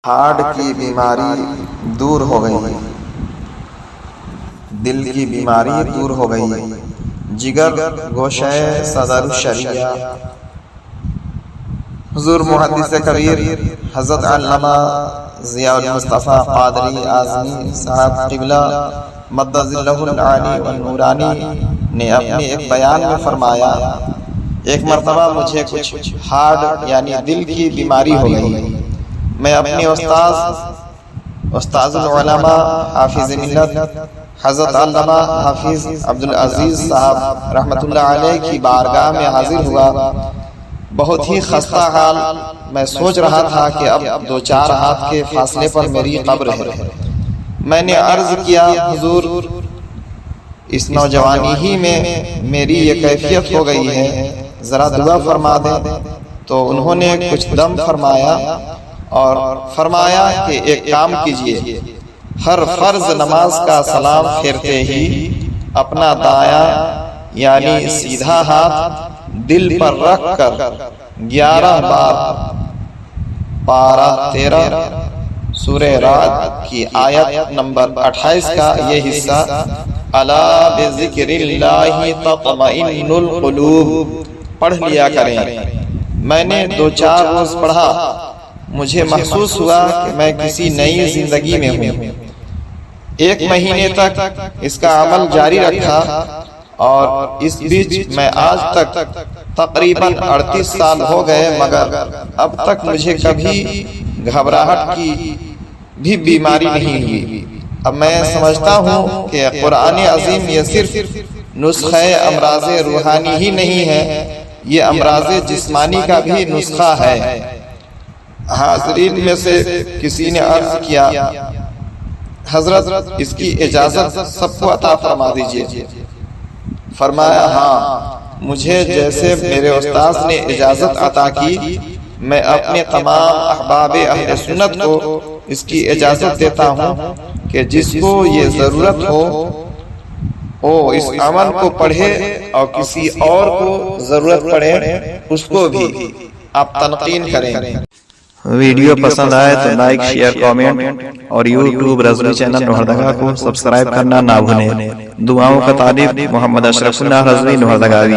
Heart کی بیماری دور ہو گئی، دل کی بیماری دور ہو گئی، جگر گوشہ صدر الشریعہ حضور محدث کبیر حضرت علامہ ضیاء المصطفیٰ قادری اعظمی صاحب قبلہ مدد اللہ العالی والنورانی نے اپنے ایک بیان میں فرمایا، ایک مرتبہ مجھے کچھ ہارٹ یعنی دل کی بیماری ہو گئی۔ میں اپنے استاذ العلماء حافظ ملت حضرت علامہ حافظ عبدالعزیز صاحب رحمۃ اللہ علیہ کی بارگاہ میں حاضر ہوا۔ بہت ہی خستہ حال میں سوچ رہا تھا کہ اب 2-4 ہاتھ کے فاصلے پر میری قبر ہے۔ میں نے عرض کیا، حضور اس نوجوانی ہی میں میری یہ کیفیت ہو گئی ہے، ذرا دعا فرما دیں۔ تو انہوں نے کچھ دم فرمایا اور فرمایا کہ ایک کام کیجئے، ہر فرض نماز کا سلام پھیرتے ہی اپنا دایاں یعنی سیدھا ہاتھ دل پر رکھ کر 11 بار پارہ 13 سورہ رعد کی آیت نمبر 28 کا یہ حصہ الا بذکر اللہ تطمئن القلوب پڑھ لیا کریں۔ میں نے 2-4 روز پڑھا، مجھے محسوس ہوا کہ میں کسی نئی زندگی میں ہوں۔ 1 مہینے تک اس کا عمل جاری رکھا اور اس بیچ میں آج تک تقریباً 38 سال ہو گئے، مگر اب تک مجھے کبھی گھبراہٹ کی بھی بیماری نہیں ہوئی۔ اب میں سمجھتا ہوں کہ قرآن عظیم یہ صرف نسخہ امراض روحانی ہی نہیں ہے، یہ امراض جسمانی کا بھی نسخہ ہے۔ حاضرین میں سے کسی نے عرض کیا، حضرت اس کی اجازت سب کو عطا فرما دیجئے۔ فرمایا، ہاں، مجھے جیسے میرے استاذ نے اجازت عطا کی، میں اپنے تمام احباب اہل سنت کو اس کی اجازت دیتا ہوں کہ جس کو یہ ضرورت ہو وہ اس عمل کو پڑھے اور کسی اور کو ضرورت پڑے اس کو بھی آپ تلقین کریں۔ ویڈیو پسند آئے تو لائک، شیئر، کامنٹ اور یوٹیوب رضوی چینل لوہردگا کو سبسکرائب کرنا نہ بھولیں۔ دعاؤں کا طالب محمد اشرف اللہ رضوی لوہردگاوی۔